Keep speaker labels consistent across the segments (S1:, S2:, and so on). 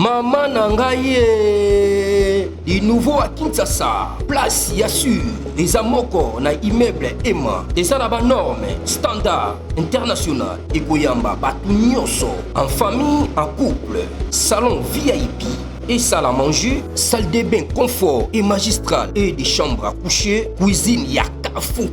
S1: Maman Nangaye, du nouveau à Kinshasa, place Yassur, des amoko na immeuble Emma, des arabes normes, standard, international, et Goyamba, Batunyoso, en famille, en couple, salon VIP. Et salle à manger, salle de bain confort et magistrale et des chambres à coucher, cuisine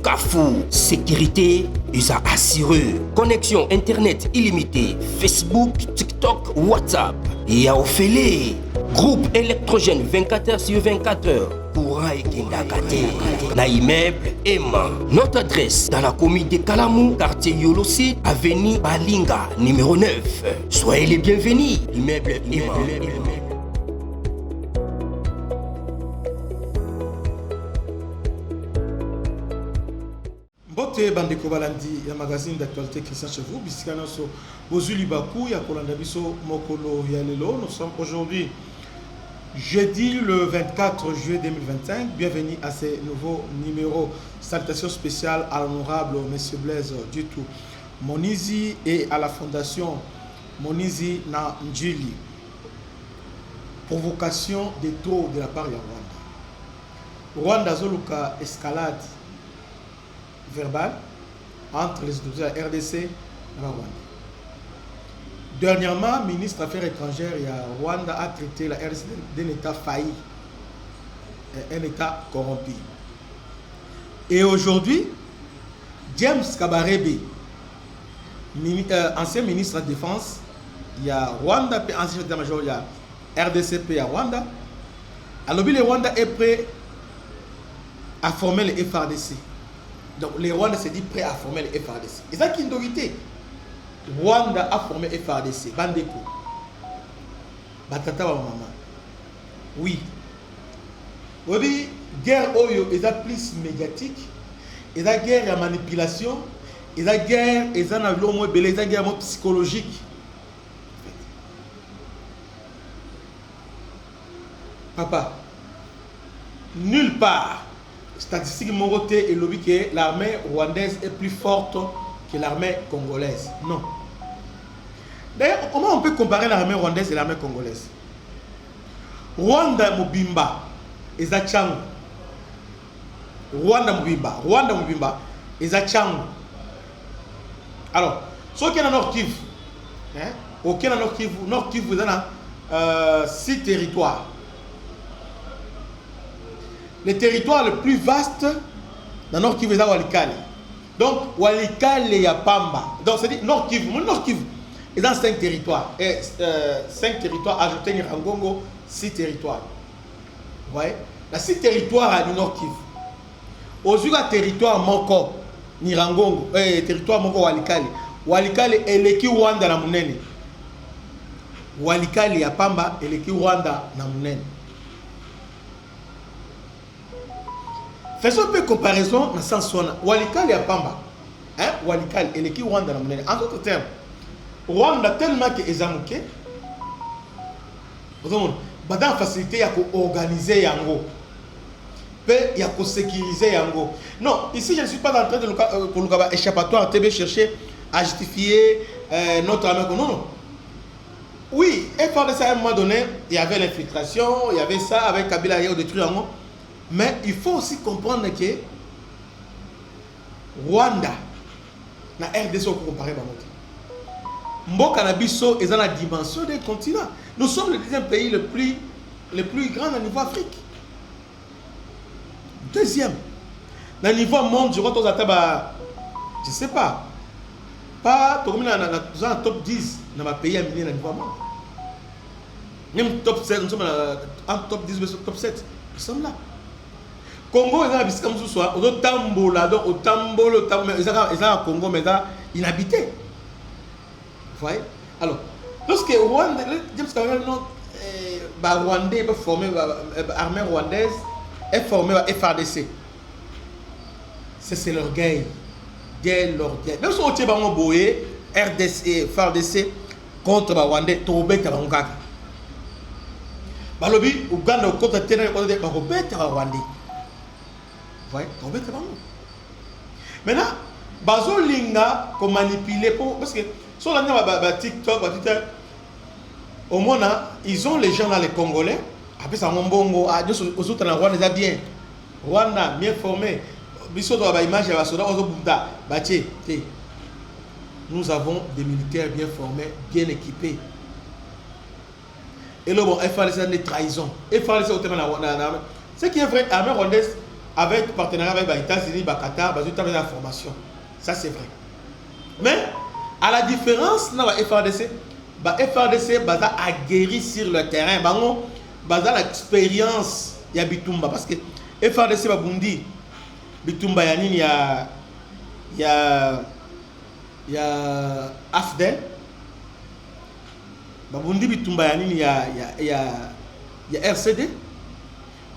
S1: Kafou. Sécurité, ils ont assuré. Connexion internet illimitée, Facebook, TikTok, WhatsApp. Et à Ophélie, groupe électrogène 24h/24h. Courant et Kendakate. Na immeuble Emma. Notre adresse dans la commune de Kalamou, quartier Yolosi, avenue Balinga, numéro 9. Soyez les bienvenus. Immeuble Emma.
S2: Bote bandeko balandi ya magazine d'actualité Christian Chevaux bisikana so bozuli baku ya kolanda biso mokolo ya lelo. Nous sommes aujourd'hui jeudi le 24 juillet 2025. Bienvenue à ce nouveau numéro. Salutations spéciales à l'honorable monsieur Blaise Dutou Monizi et à la fondation Monizi na Njili. Provocation des taux de la part de Rwanda zoluka escalade verbal entre les autorités de la RDC et la Rwanda. Dernièrement, le ministre des Affaires étrangères et Rwanda a traité la RDC d'un État failli, un État corrompu. Et aujourd'hui, James Kabarebe, ancien ministre de la Défense, il y a Rwanda, ancien chef d'état-major, il y a RDC, il y a Rwanda. Alors, le Rwanda est prêt à former le FRDC. Donc, les Rwandais se disent prêts à former le FRDC. Et ça qui est une vérité. Rwanda a formé le FRDC. Bandeko. Batata wa maman. Oui. Oui, guerre oyo est plus médiatique. Et la guerre à manipulation. Et la guerre est une guerre psychologique. Papa, nulle part. Statistique Moroté et lobby que l'armée rwandaise est plus forte que l'armée congolaise. Non. D'ailleurs, comment on peut comparer l'armée rwandaise et l'armée congolaise? Rwanda Mobimba et Zachango. Rwanda Mobimba et Zachango. Alors, ceux qui sont dans Nord Kivu, aucun dans Nord Kivu, vous avez 6 territoires. Le territoire le plus vaste dans Nord Kivu est Walikale. Donc, Walikale et Pamba. Donc, c'est-à-dire Nord Kivu. est dans 5 territoires. Et 5 territoires ajoutés Nirangongo, 6 territoires. Vous voyez? La 6 territoires à Nord Kivu. Aujourd'hui, le territoire Moko, Nirangongo, territoire Moko Walikale. Walikale est l'équipe Rwanda na Munene. Walikale et Pamba est l'équipe Rwanda na Munene. Faisons un peu de comparaison dans le sens où Walikale et Pamba, Walikale et l'équipe Rwanda. En d'autres termes, Rwanda tellement que les Amouké, dans la facilité, il y a organiser Yango, il y a sécuriser Yango. Non, ici je ne suis pas en train de pour le échappatoire, TB chercher à justifier notre armée. Non, non. Oui, et par ça, à un moment donné, il y avait l'infiltration, il y avait ça avec Kabila, il y a détruit Yango. Mais il faut aussi comprendre que Rwanda, na RDC, on peut comparer à notre. Mboka na biso est dans la dimension des continents. Nous sommes le deuxième pays le plus grand au niveau Afrique. Deuxième. Au niveau monde, je crois que je ne sais pas. Pas dans le top 10 dans ma pays à niveau monde. Même top 7, nous sommes en top 10 ou top 7. Nous sommes là. Congo est dans comme ce soit, au Tambola, au Tambolo, ils sont Congo, mais inhabité. Vous voyez? Alors, lorsque Rwanda, James Cameron, Rwandais est formé, l'armée rwandaise est formée à FRDC. C'est leur gain. Dès leur gain. Même si on tient un boé, RDC, FRDC contre Rwandais, Toubé Tabangaka. Balobi, Ouganda, contre Ténè, Rwandais. Voyez, tomber très bon. Maintenant, bazo linga qu'on manipuler pour parce que sur la TikTok, Twitter, au moins ils ont les gens là, les Congolais. Après ça, on bongo, aux autres en Rwanda, bien. Rwanda, bien formé. Nous avons des militaires bien formés, bien équipés. Et là, bon, FARDC a des trahisons. FARDC au thème ce qui est vrai, l'armée rwandaise, avec partenariat avec les États-Unis, le Qatar, ils ont la formation. Ça, c'est vrai. Mais, à la différence, dans la FARDC, FARDC a guéri sur le terrain. Ils ont l'expérience de Bitumba. Parce que FARDC va bundi. Bitumba, il y a AFDEL. Babundi Bitumba, il y a RCD.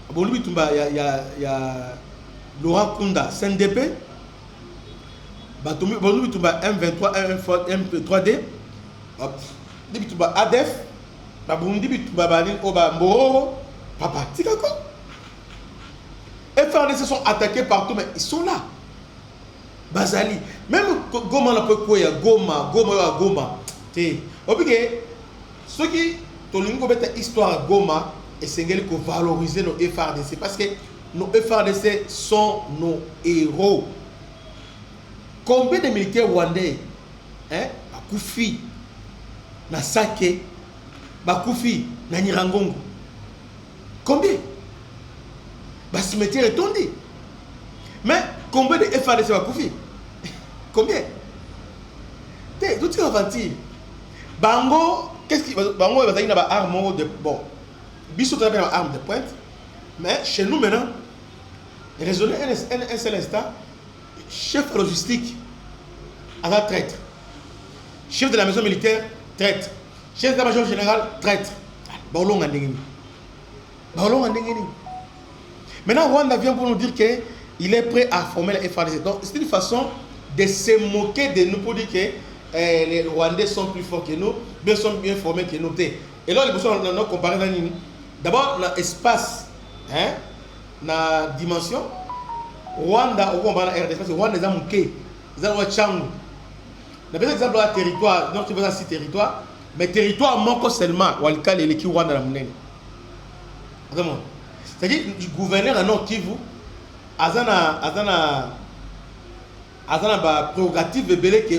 S2: Babundi Bitumba, il y a Laurent Kunda, CNDP. Babundi Bitumba, M23, M3D. Bitumba, ADEF. Babundi Bitumba, Mboro. Papa, tu d'accord? FARDC sont attaqués partout, mais ils sont là. Bazali. Même Goma, on peut quoi? Goma. Ceux qui ont une histoire Goma, et c'est qu'il faut valoriser nos FARDC parce que nos FARDC sont nos héros. Combien de militaires rwandais, Bakufi, na Sake, Bakufi, na Nirangongo? Combien? Cimetière est tombé. Mais combien de FARDC Bakufi? Combien? Tout est aventure. Bango, qu'est-ce qui Bango va dire arme de bon. Bissot a une arme de pointe. Mais chez nous maintenant, raisonner un seul instant, chef logistique, à la traite. Chef de la maison militaire, traite. Chef de la major général, traite. Baolong Andengeni. Maintenant, Rwanda vient pour nous dire qu'il est prêt à former la FARDC. Donc, c'est une façon de se moquer de nous pour dire que les Rwandais sont plus forts que nous, bien sont bien formés que nous. Et là, les personnes ont comparé d'abord l'espace, la dimension. Rwanda, au combat de l'espace, Rwanda, ils ont moqué. Ils ont Changu. On a besoin d'exemple de territoire, donc tu veux dire 6 territoires, mais territoire manque seulement. Walika, l'équipe Rwanda, la monnaie. C'est-à-dire, le gouverneur à Nord Kivu, Azana prérogative belé qui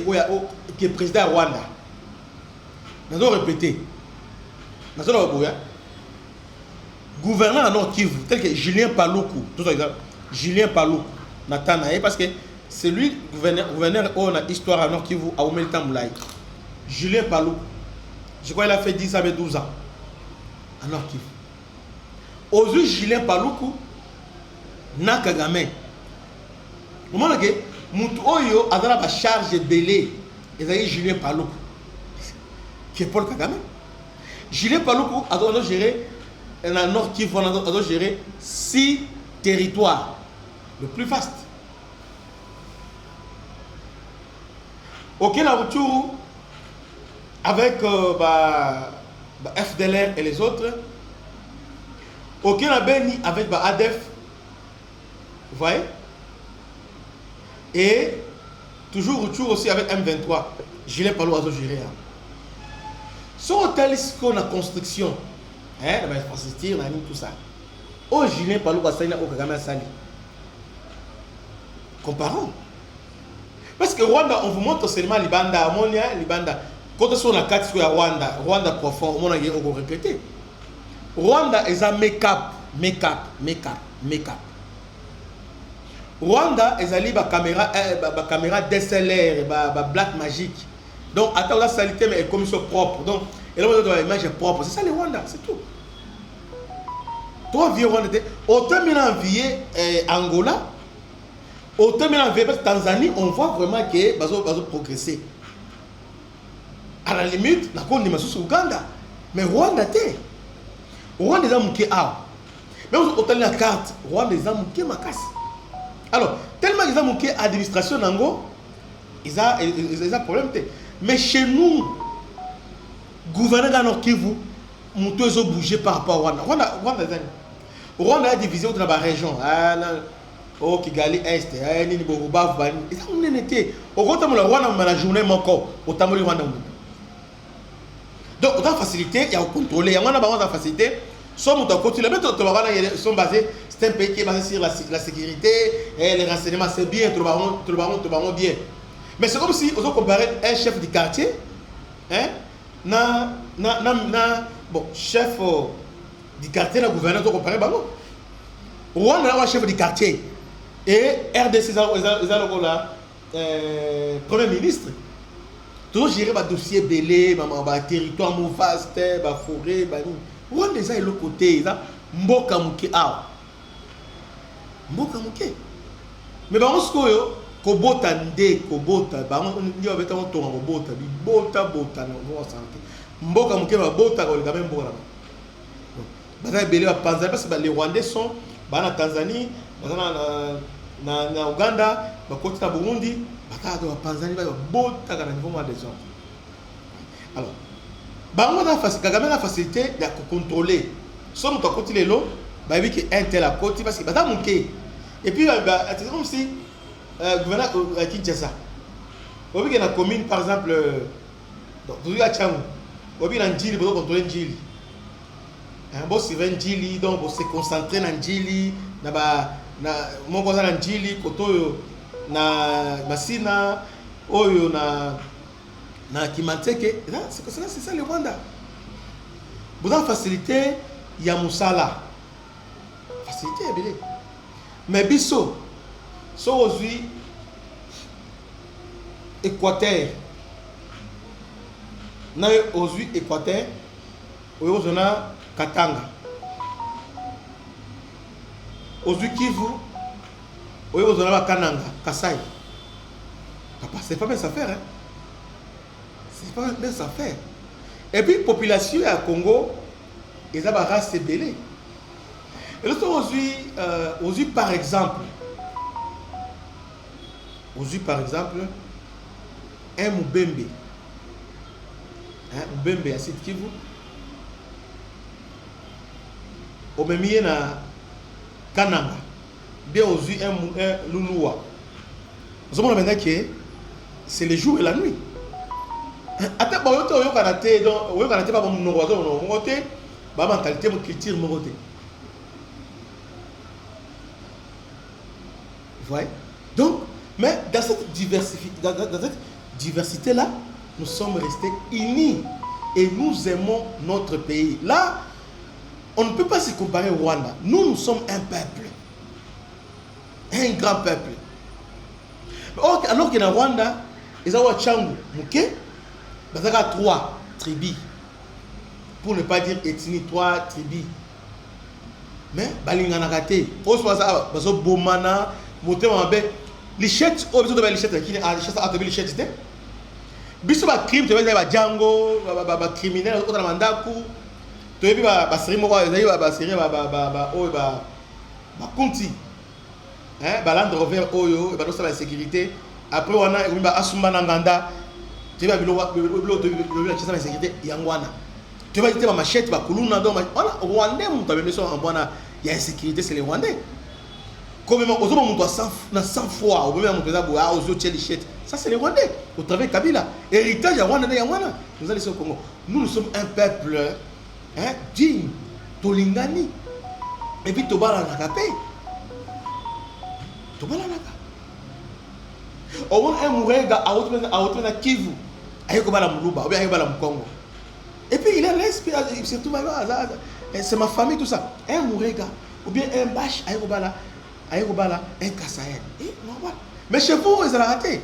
S2: est président de Rwanda. Nous allons répéter. Nous allons répéter. Gouverneur à Nord Kivu, tel que Julien Paloukou, tout ça, Julien Paloukou, Natanae, parce que c'est lui, gouverneur, on a histoire à Nord Kivu, à Omelta Moulay. Julien Paloukou, je crois qu'il a fait 10 à 12 ans à Nord Kivu. Aujourd'hui, Julien Paloukou, Nakagame. Au moment où Moutou Oyo a la charge de belé, et Julien Paloukou, qui est Paul Kagame. Julien Paloukou a géré, dans le Nord Kivu, a géré 6 territoires, le plus vaste. Auquel a retour avec FDLR et les autres. Aucun a béni avec ADEF, vous voyez, et toujours retour aussi avec M23. Je l'ai pas l'oiseau à gérer. Sur hôtel, qu'on a construction, dans l'infrastructure, tout ça. Oh, je n'ai pas l'oiseau à Kagame Sali. Comparons. Parce que Rwanda, on vous montre seulement Libanda, Ammonia, Libanda. Quand on a 4 sur Rwanda profond, on a répété. Rwanda est un make-up. Rwanda est un caméra DSLR, black magique. Donc, attends, la saleté, mais elle commission propre. Donc, elle a l'image propre. C'est ça le Rwanda, c'est tout. Toi, vieux Rwanda, autant il a envié Angola, autant il a envié Tanzanie, on voit vraiment que va progresser. À la limite, on a une dimension Ouganda. Mais Rwanda, Rwanda est mouké à. Mais on a la carte, Rwanda est mouké ma casse. Alors, tellement ils ont mouké administration nango, ils ont problème. Mais chez nous, gouverneur dans Nord Kivu, nous tous bougé par rapport à Rwanda. Rwanda est divisé dans la région. Oh, Kigali Est, Nini Boruba, ils ont été. Au Rwanda, la journée encore, au Tamoli Rwanda. Donc, autant facilité, il y a contrôler. Il y a une facilité. Soit on côté, les méthodes sont basées, c'est un pays qui est basé sur la sécurité et les renseignements, c'est bien, tout le monde bien. Mais c'est comme si on comparait un chef du quartier, hein, bon, chef du quartier, le gouverneur, on comparait Bango. Rwanda a un chef du quartier et RDC, premier ministre. Toujours gérer le dossier belé, le territoire vaste, la forêt, Rwanda est l'autre côté, Mboka Muke Awa. Mboka Muke. Mais par contre, Kobota Nde, Kobota, on avait un tour en Bota, Bota, Mboka Muke, Bota, quand même Bota. Bataille belé à Tanzanie, parce que les Rwandais sont en Tanzanie, en Ouganda, en Burundi. Tanzanie va bota dans le niveau des gens. Alors, Kagame a la facilité de contrôler. Si on côté les lots, bah oui que un tel à côté parce que bah manqué. Et puis c'est comme si gouverneur Kinshasa. On veut que la commune par exemple donc vous à Tchangou, on veut dans Djili pour contrôler Djili. Un boss c'est Djili donc on se concentrer dans Djili, na mon cousin dans Djili koto na Masina oyo na Kimanteke c'est ça le Rwanda. Vous avez facilité ya musala facilité belé mais biso so aujourd'hui Équateur na aujourd'hui Équateur oyo zona Katanga aujourd'hui Kivu oui, vous avez Kananga, Kasai. C'est pas bien ça faire, hein. C'est pas bien ça faire. Et puis, population à Congo, ils ont une race belée. Et l'autre aujourd'hui, par exemple, un Mubembe. Mubembe à Site Kivu. Au même na Kananga. Bien aujourd'hui un Lulua. Nous avons maintenant que c'est le jour et la nuit. Attends, on a karaté, donc on a karaté pas mon noir, on a monté, bah mentalité, mon culture, mon côté. Vous voyez? Donc, mais dans cette diversité là, nous sommes restés unis et nous aimons notre pays. Là, on ne peut pas se comparer au Rwanda. Nous sommes un peuple. Un grand peuple. Alors que dans Rwanda, ils ont Tchangou, Muke, ils ont 3 tribus. Pour ne pas dire ethnie, 3 tribus. Mais, Balingana Kate, Oswaza, Bazo Bomana, Motemambe, Lichette, oh, besoin de Lichette, qui est à Lichette, à Lichette, c'était. Biso ba crime, tu vas dire Django, ba criminel, autre mandaku. Tu vas dire ba série, moi, ba série, ba Kunti. Hein, Land Rover Oyo, et bah la sécurité. Après on a Asumba Nanganda. Tu vas la sécurité Yangwana. Tu vas dire ma machette, ma kuluna donc voilà Rwandais mon t'avais mis en Rwanda, il y a insécurité c'est les Rwandais. Comme même aux hommes on doit 100 fois, au même on peut dire aux autres Lichette. Ça c'est les Rwandais. Au travers Kabila, héritage Rwanda Yangwana. Nous allons au Congo. Nous sommes un peuple hein, digne, Tolingani. Et puis Tobala Nakapé. Au moins un Mourega à autre Kivu, Ayokobala Muluba, ou bien Ayokobala Mkongo. Et puis il est l'esprit, surtout c'est ma famille, tout ça. Un Mourega, ou bien un Bash, Ayokobala, un Kassaïen. Mais chez vous, ils ont raté.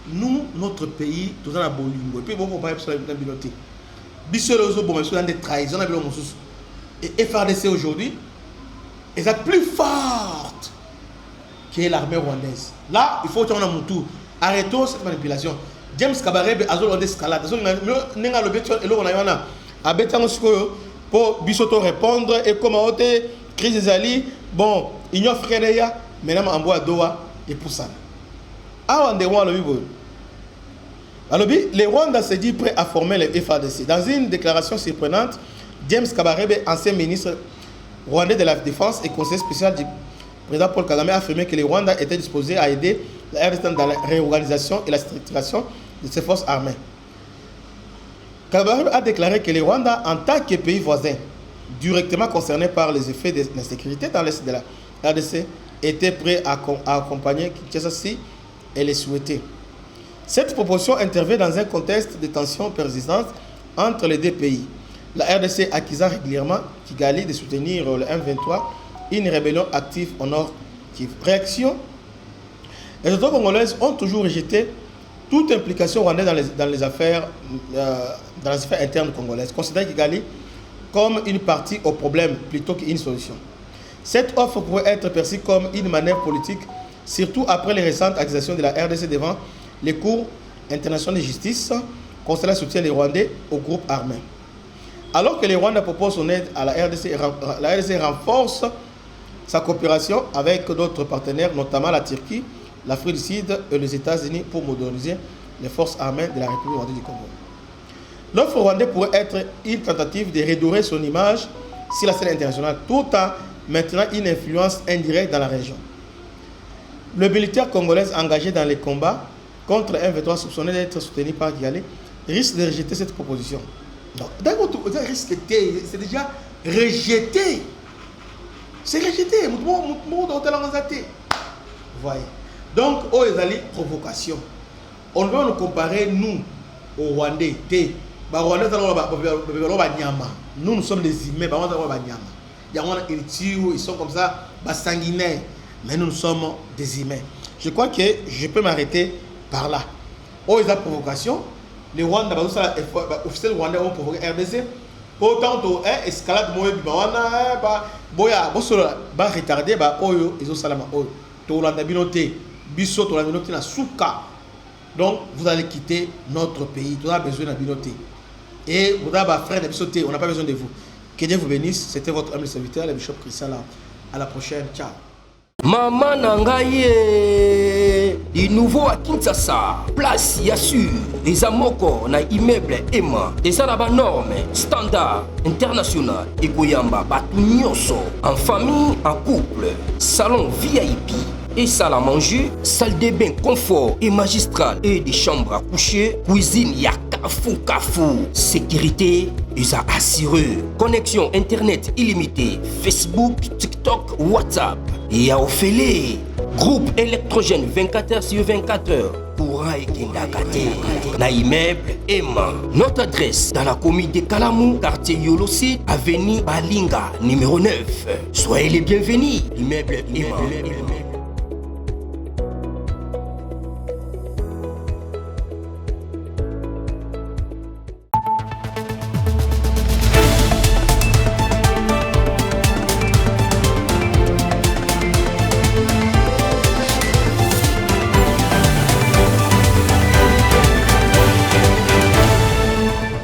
S2: Nous, notre pays, tout ça, on a Bolingo. Et puis bon, on va parler de la bibliothèque. Bissolozo, bon, mais des trahisons, et FRDC aujourd'hui, ils sont plus fortes qui est l'armée rwandaise. Là, il faut que tu aies mon tour. Arrêtons cette manipulation. James Kabarebe a besoin d'escalade. Nous avons le pour Bissoto répondre et comment on crise des alliés. Bon, il y a frère, maintenant en bois Doha et pour ça. Alors, les Rwandais se dit prêt à former les FARDC. Dans une déclaration surprenante, James Kabarebe, ancien ministre rwandais de la Défense et conseiller spécial du président Paul Kagame, a affirmé que les Rwandais étaient disposés à aider la RDC dans la réorganisation et la structuration de ses forces armées. Kabarebe a déclaré que le Rwanda, en tant que pays voisin, directement concerné par les effets de l'insécurité dans l'est de la RDC, était prêt à accompagner Kinshasa si elle le souhaitait. Cette proposition intervient dans un contexte de tensions persistantes entre les deux pays. La RDC accusa régulièrement Kigali de soutenir le M23, une rébellion active au nord Kivu. Réaction: les autorités congolaises ont toujours rejeté toute implication rwandaise dans les affaires internes congolaises, considérant Kigali comme une partie au problème plutôt qu'une solution. Cette offre pourrait être perçue comme une manœuvre politique, surtout après les récentes accusations de la RDC devant les cours internationaux de justice concernant le soutien des Rwandais au groupe armé. Alors que les Rwandais proposent son aide à la RDC renforce sa coopération avec d'autres partenaires, notamment la Turquie, l'Afrique du Sud et les États-Unis pour moderniser les forces armées de la République rwandaise du Congo. L'offre rwandaise pourrait être une tentative de redorer son image sur la scène internationale tout en maintenant une influence indirecte dans la région. Le militaire congolais engagé dans les combats contre M23 soupçonné d'être soutenu par Kigali risque de rejeter cette proposition. D'accord, c'est déjà rejeté. C'est rejeté. Voyez. Donc, oh, ils allaient provocation. On va nous comparer, nous, aux Rwandais. Nous, nous sommes des humains. Ils sont comme ça, sanguinaires. Mais nous sommes des humains. Je crois que je peux m'arrêter par là. Oh, ils ont provocation. Les Rwandais, officiels Rwandais ont provoqué RDC. Autant que escalade, retardé, ils ont salama. Donc, vous allez quitter notre pays. Vous avez besoin de binoté. Et vous avez frère de bisoté. On n'a pas besoin de vous. Que Dieu vous bénisse. C'était votre humble serviteur, le bishop Christian. À la prochaine. Ciao.
S1: Maman Nangaye, du nouveau à Kinshasa, place Yassur, des Amoko na immeuble Emma, des Arabes normes, standard, international, et Goyamba, Batunyoso, en famille, en couple, salon VIP. Et salle à manger, salle de bain confort et magistral et des chambres à coucher, cuisine Kafou. Sécurité, ils ont assuré. Connexion internet illimitée, Facebook, TikTok, WhatsApp. Et à Ophélie, groupe électrogène 24h/24h. Pour Kendakate, na immeuble Emma. Notre adresse dans la commune de Kalamou, quartier Yolosi, avenue Balinga, numéro 9. Soyez les bienvenus, immeuble Emma.